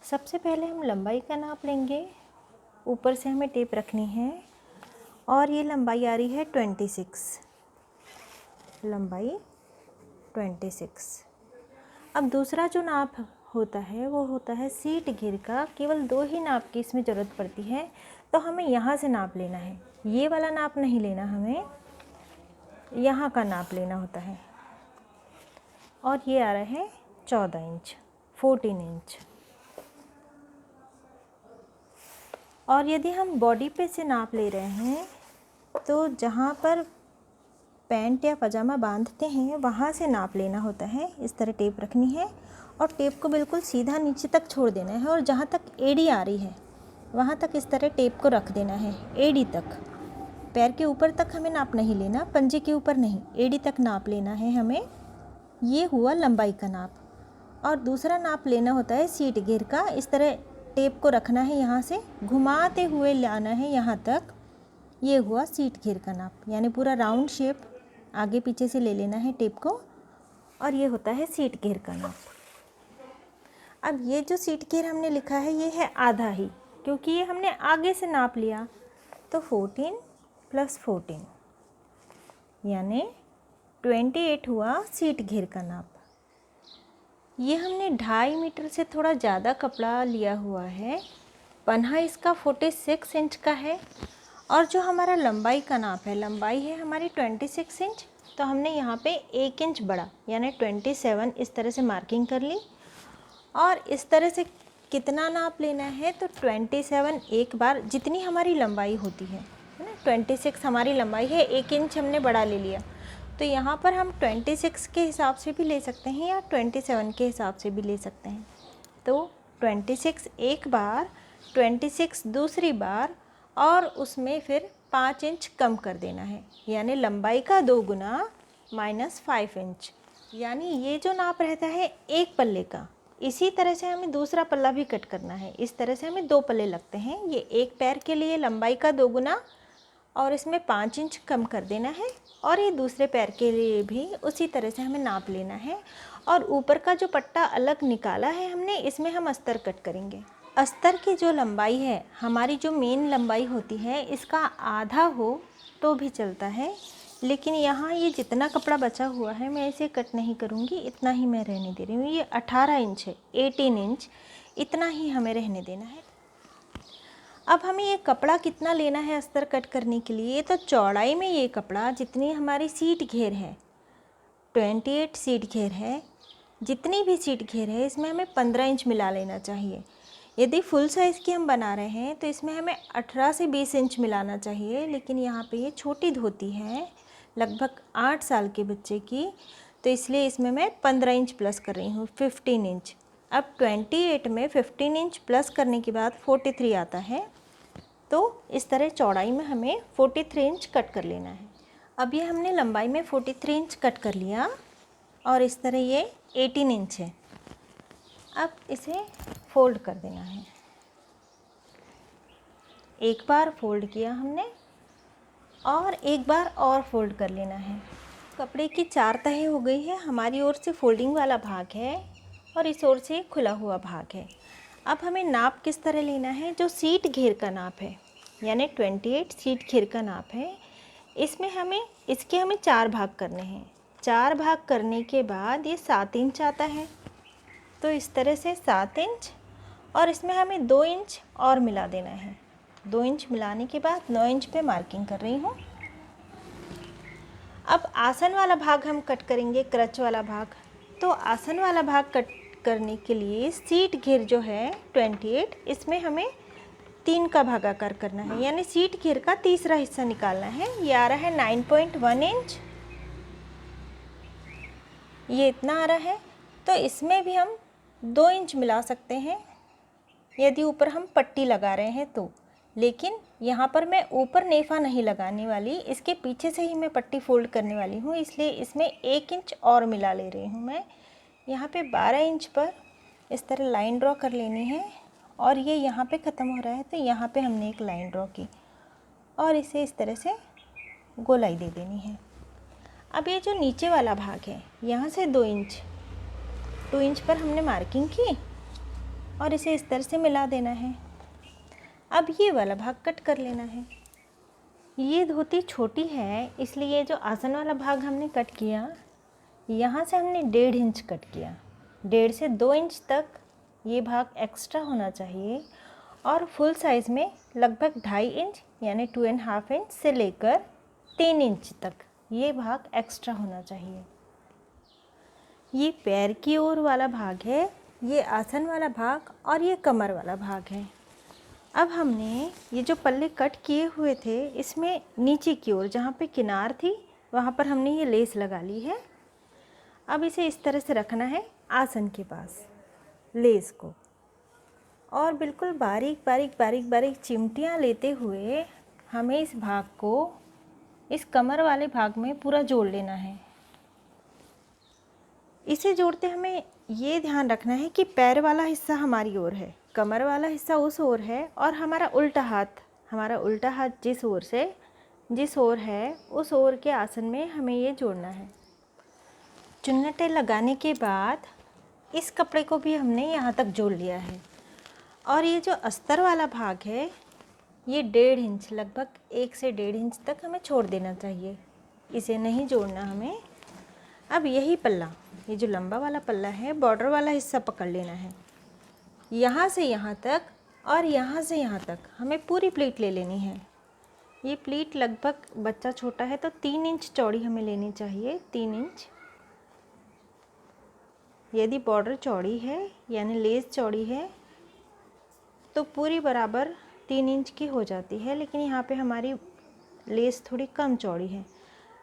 सबसे पहले हम लंबाई का नाप लेंगे। ऊपर से हमें टेप रखनी है और ये लंबाई आ रही है 26, लंबाई 26। अब दूसरा जो नाप होता है वो होता है सीट घेर का। केवल 2 ही नाप की इसमें ज़रूरत पड़ती है, तो हमें यहाँ से नाप लेना है। ये वाला नाप नहीं लेना, हमें यहाँ का नाप लेना होता है। और ये आ रहा है 14 इंच, 14 इंच। और यदि हम बॉडी पे से नाप ले रहे हैं तो जहाँ पर पैंट या पजामा बांधते हैं वहाँ से नाप लेना होता है। इस तरह टेप रखनी है और टेप को बिल्कुल सीधा नीचे तक छोड़ देना है और जहाँ तक एड़ी आ रही है वहाँ तक इस तरह टेप को रख देना है, एड़ी तक। पैर के ऊपर तक हमें नाप नहीं लेना, पंजे के ऊपर नहीं, एड़ी तक नाप लेना है हमें। ये हुआ लंबाई का नाप। और दूसरा नाप लेना होता है सीट घेर का। इस तरह टेप को रखना है, यहाँ से घुमाते हुए लाना है यहाँ तक। ये हुआ सीट घेर का नाप, यानी पूरा राउंड शेप आगे पीछे से ले लेना है टेप को। और ये होता है सीट घेर का नाप। अब ये जो सीट घेर हमने लिखा है ये है आधा ही, क्योंकि ये हमने आगे से नाप लिया। तो 14 + 14 यानी 28 हुआ सीट घेर का नाप। ये हमने 2.5 मीटर से थोड़ा ज़्यादा कपड़ा लिया हुआ है। पन्हा इसका 46 इंच का है। और जो हमारा लंबाई का नाप है, लंबाई है हमारी 26 इंच, तो हमने यहाँ पे 1 इंच बढ़ा यानी 27 इस तरह से मार्किंग कर ली। और इस तरह से कितना नाप लेना है, तो 27 एक बार जितनी हमारी लंबाई होती है ना, 26 हमारी लंबाई है, 1 इंच हमने बढ़ा ले लिया। तो यहाँ पर हम 26 के हिसाब से भी ले सकते हैं या 27 के हिसाब से भी ले सकते हैं। तो 26 एक बार, 26 दूसरी बार, और उसमें फिर 5 इंच कम कर देना है, यानी लंबाई का 2 गुना -5 इंच। यानी ये जो नाप रहता है एक पल्ले का, इसी तरह से हमें दूसरा पल्ला भी कट करना है। इस तरह से हमें 2 पल्ले लगते हैं। ये एक पैर के लिए लंबाई का 2 गुना और इसमें 5 इंच कम कर देना है, और ये दूसरे पैर के लिए भी उसी तरह से हमें नाप लेना है। और ऊपर का जो पट्टा अलग निकाला है हमने, इसमें हम अस्तर कट करेंगे। अस्तर की जो लंबाई है, हमारी जो मेन लंबाई होती है, इसका आधा हो तो भी चलता है, लेकिन यहाँ ये जितना कपड़ा बचा हुआ है मैं इसे कट नहीं करूँगी, इतना ही मैं रहने दे रही हूँ। ये 18 इंच है, 18 इंच, इतना ही हमें रहने देना है। अब हमें ये कपड़ा कितना लेना है अस्तर कट करने के लिए, तो चौड़ाई में ये कपड़ा जितनी हमारी सीट घेर है, 28 सीट घेर है, जितनी भी सीट घेर है इसमें हमें 15 इंच मिला लेना चाहिए। यदि फुल साइज़ की हम बना रहे हैं तो इसमें हमें 18 से 20 इंच मिलाना चाहिए, लेकिन यहाँ पे ये छोटी धोती है, लगभग 8 साल के बच्चे की, तो इसलिए इसमें मैं 15 इंच प्लस कर रही हूँ, 15 इंच। अब 28 में 15 इंच प्लस करने के बाद 43 आता है, तो इस तरह चौड़ाई में हमें 43 इंच कट कर लेना है। अब ये हमने लंबाई में 43 इंच कट कर लिया और इस तरह ये 18 इंच है। अब इसे फोल्ड कर देना है। एक बार फोल्ड किया हमने और एक बार और फोल्ड कर लेना है। कपड़े की 4 तहें हो गई है। हमारी ओर से फोल्डिंग वाला भाग है और इस ओर से खुला हुआ भाग है। अब हमें नाप किस तरह लेना है, जो सीट घेर का नाप है, यानी 28 सीट घेर का नाप है, इसमें हमें 4 भाग करने हैं। 4 भाग करने के बाद ये 7 इंच आता है, तो इस तरह से 7 इंच, और इसमें हमें 2 इंच और मिला देना है। 2 इंच मिलाने के बाद 9 इंच पे मार्किंग कर रही हूँ। अब आसन वाला भाग हम कट करेंगे, क्रच वाला भाग। तो आसन वाला भाग कट करने के लिए सीट घेर जो है 28, इसमें हमें 3 का भागाकार करना है, यानी सीट घेर का तीसरा हिस्सा निकालना है। ये आ रहा है 9.1 इंच, ये इतना आ रहा है। तो इसमें भी हम 2 इंच मिला सकते हैं यदि ऊपर हम पट्टी लगा रहे हैं तो, लेकिन यहाँ पर मैं ऊपर नेफा नहीं लगाने वाली, इसके पीछे से ही मैं पट्टी फोल्ड करने वाली हूँ, इसलिए इसमें 1 इंच और मिला ले रही हूँ मैं। यहाँ पे 12 इंच पर इस तरह लाइन ड्रॉ कर लेनी है, और ये यहाँ पे ख़त्म हो रहा है तो यहाँ पे हमने एक लाइन ड्रॉ की और इसे इस तरह से गोलाई दे देनी है। अब ये जो नीचे वाला भाग है, यहाँ से 2 इंच पर हमने मार्किंग की और इसे इस तरह से मिला देना है। अब ये वाला भाग कट कर लेना है। ये धोती छोटी है, इसलिए जो आसन वाला भाग हमने कट किया, यहाँ से हमने 1.5 इंच कट किया। 1.5 से 2 इंच तक ये भाग एक्स्ट्रा होना चाहिए और फुल साइज़ में लगभग 2.5 इंच यानी 2.5 इंच से लेकर 3 इंच तक ये भाग एक्स्ट्रा होना चाहिए। ये पैर की ओर वाला भाग है, ये आसन वाला भाग और ये कमर वाला भाग है। अब हमने ये जो पल्ले कट किए हुए थे, इसमें नीचे की ओर जहाँ पे किनार थी वहाँ पर हमने ये लेस लगा ली है। अब इसे इस तरह से रखना है आसन के पास लेस को, और बिल्कुल बारीक बारीक बारीक बारीक चिमटियाँ लेते हुए हमें इस भाग को इस कमर वाले भाग में पूरा जोड़ लेना है। इसे जोड़ते हमें ये ध्यान रखना है कि पैर वाला हिस्सा हमारी ओर है, कमर वाला हिस्सा उस ओर है, और हमारा उल्टा हाथ जिस ओर है उस ओर के आसन में हमें ये जोड़ना है। चुन्नटें लगाने के बाद इस कपड़े को भी हमने यहाँ तक जोड़ लिया है, और ये जो अस्तर वाला भाग है ये 1.5 इंच, लगभग 1 से 1.5 इंच तक हमें छोड़ देना चाहिए, इसे नहीं जोड़ना हमें। अब यही पल्ला, ये जो लंबा वाला पल्ला है, बॉर्डर वाला हिस्सा पकड़ लेना है। यहाँ से यहाँ तक और यहाँ से यहाँ तक हमें पूरी प्लीट ले लेनी है। ये प्लीट लगभग, बच्चा छोटा है तो 3 इंच चौड़ी हमें लेनी चाहिए, 3 इंच। यदि बॉर्डर चौड़ी है यानी लेस चौड़ी है तो पूरी बराबर 3 इंच की हो जाती है, लेकिन यहाँ पे हमारी लेस थोड़ी कम चौड़ी है।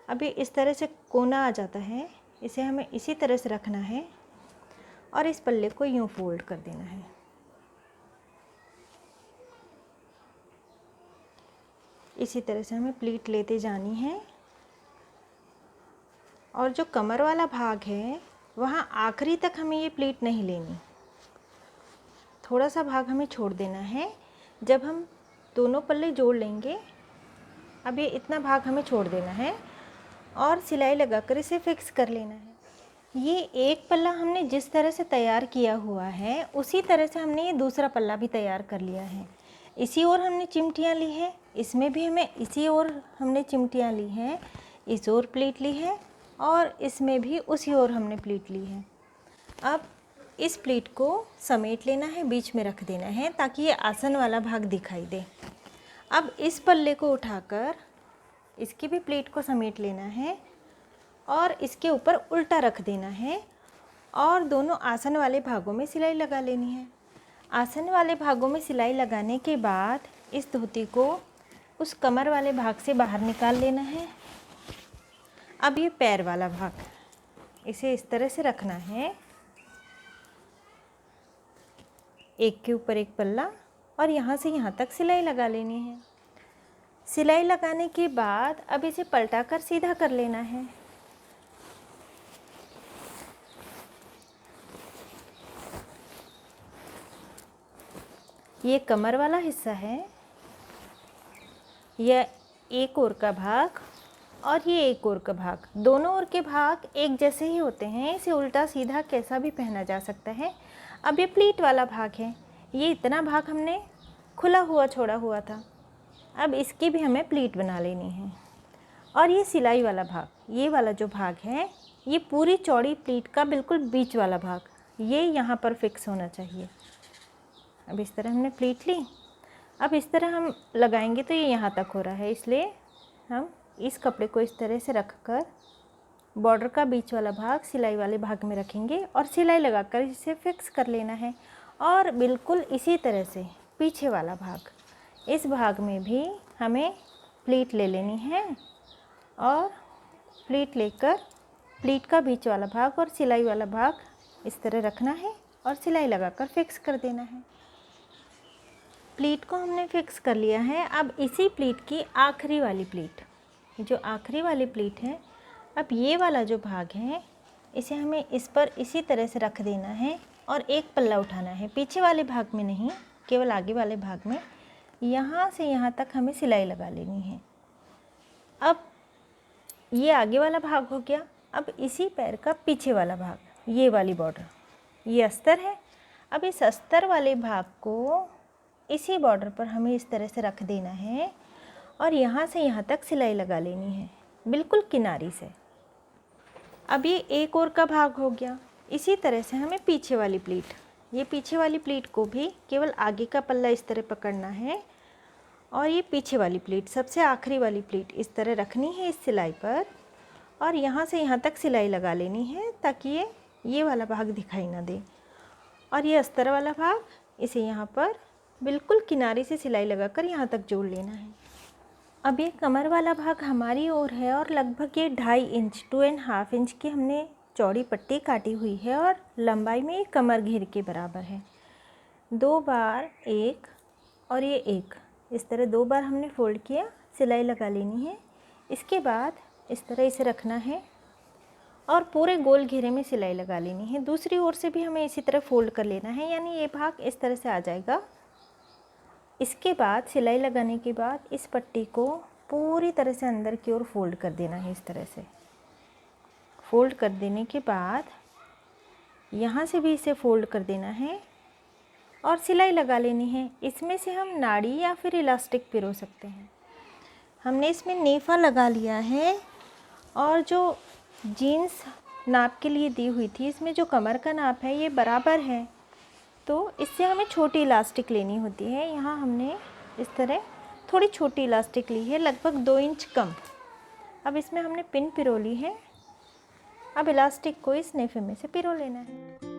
अब ये इस तरह से कोना आ जाता है, इसे हमें इसी तरह से रखना है और इस पल्ले को यूँ फोल्ड कर देना है। इसी तरह से हमें प्लीट लेते जानी है, और जो कमर वाला भाग है वहाँ आखिरी तक हमें ये प्लीट नहीं लेनी, थोड़ा सा भाग हमें छोड़ देना है। जब हम दोनों पल्ले जोड़ लेंगे, अब ये इतना भाग हमें छोड़ देना है और सिलाई लगाकर इसे फिक्स कर लेना है। ये एक पल्ला हमने जिस तरह से तैयार किया हुआ है उसी तरह से हमने ये दूसरा पल्ला भी तैयार कर लिया है। इसी ओर हमने चिमटियाँ ली है, इसमें भी हमें इसी ओर हमने चिमटियाँ ली हैं, इस ओर प्लीट ली है और इसमें भी उसी ओर हमने प्लीट ली है। अब इस प्लीट को समेट लेना है, बीच में रख देना है ताकि ये आसन वाला भाग दिखाई दे। अब इस पल्ले को उठाकर इसकी भी प्लीट को समेट लेना है और इसके ऊपर उल्टा रख देना है और दोनों आसन वाले भागों में सिलाई लगा लेनी है। आसन वाले भागों में सिलाई लगाने के बाद इस धोती को उस कमर वाले भाग से बाहर निकाल लेना है। अब ये पैर वाला भाग, इसे इस तरह से रखना है, एक के ऊपर एक पल्ला, और यहाँ से यहाँ तक सिलाई लगा लेनी है। सिलाई लगाने के बाद अब इसे पलटाकर सीधा कर लेना है। ये कमर वाला हिस्सा है, यह एक ओर का भाग और ये एक ओर का भाग, दोनों ओर के भाग एक जैसे ही होते हैं, इसे उल्टा सीधा कैसा भी पहना जा सकता है। अब ये प्लीट वाला भाग है, ये इतना भाग हमने खुला हुआ छोड़ा हुआ था, अब इसकी भी हमें प्लीट बना लेनी है। और ये सिलाई वाला भाग, ये वाला जो भाग है, ये पूरी चौड़ी प्लीट का बिल्कुल बीच वाला भाग, ये यहाँ पर फिक्स होना चाहिए। अब इस तरह हमने प्लीट ली, अब इस तरह हम लगाएंगे तो ये यहाँ तक हो रहा है, इसलिए हम इस कपड़े को इस तरह से रखकर बॉर्डर का बीच वाला भाग सिलाई वाले भाग में रखेंगे और सिलाई लगाकर इसे फिक्स कर लेना है। और बिल्कुल इसी तरह से पीछे वाला भाग, इस भाग में भी हमें प्लीट ले लेनी है और प्लीट लेकर प्लीट का बीच वाला भाग और सिलाई वाला भाग इस तरह रखना है और सिलाई लगाकर फिक्स कर देना है। प्लीट को हमने फिक्स कर लिया है। अब इसी प्लीट की आखिरी वाली प्लीट, जो आखिरी वाली प्लीट है, अब ये वाला जो भाग है इसे हमें इस पर इसी तरह से रख देना है और एक पल्ला उठाना है, पीछे वाले भाग में नहीं, केवल आगे वाले भाग में। यहाँ से यहाँ तक हमें सिलाई लगा लेनी है। अब ये आगे वाला भाग हो गया। अब इसी पैर का पीछे वाला भाग, ये वाली बॉर्डर, ये अस्तर है। अब इस अस्तर वाले भाग को इसी बॉर्डर पर हमें इस तरह से रख देना है और यहाँ से यहाँ तक सिलाई लगा लेनी है, बिल्कुल किनारी से। अब ये एक और का भाग हो गया। इसी तरह से हमें पीछे वाली प्लीट, ये पीछे वाली प्लीट को भी केवल आगे का पल्ला इस तरह पकड़ना है और ये पीछे वाली प्लीट, सबसे आखिरी वाली प्लीट इस तरह रखनी है इस सिलाई पर और यहाँ से यहाँ तक सिलाई लगा लेनी है ताकि ये वाला भाग दिखाई ना दे। और ये अस्तर वाला भाग, इसे यहाँ पर बिल्कुल किनारे से सिलाई लगाकर यहाँ तक जोड़ लेना है। अब ये कमर वाला भाग हमारी ओर है और लगभग ये 2.5 इंच 2.5 इंच की हमने चौड़ी पट्टी काटी हुई है और लंबाई में ये कमर घेर के बराबर है। 2 बार एक और ये एक, इस तरह 2 बार हमने फोल्ड किया, सिलाई लगा लेनी है। इसके बाद इस तरह इसे रखना है और पूरे गोल घेरे में सिलाई लगा लेनी है। दूसरी ओर से भी हमें इसी तरह फोल्ड कर लेना है, यानी ये भाग इस तरह से आ जाएगा। इसके बाद सिलाई लगाने के बाद इस पट्टी को पूरी तरह से अंदर की ओर फोल्ड कर देना है। इस तरह से फोल्ड कर देने के बाद यहाँ से भी इसे फोल्ड कर देना है और सिलाई लगा लेनी है। इसमें से हम नाड़ी या फिर इलास्टिक पिरो सकते हैं। हमने इसमें नेफा लगा लिया है और जो जीन्स नाप के लिए दी हुई थी, इसमें जो कमर का नाप है ये बराबर है, तो इससे हमें छोटी इलास्टिक लेनी होती है। यहाँ हमने इस तरह थोड़ी छोटी इलास्टिक ली है, लगभग 2 इंच कम। अब इसमें हमने पिन पिरो ली है। अब इलास्टिक को इस नेफे में से पिरो लेना है।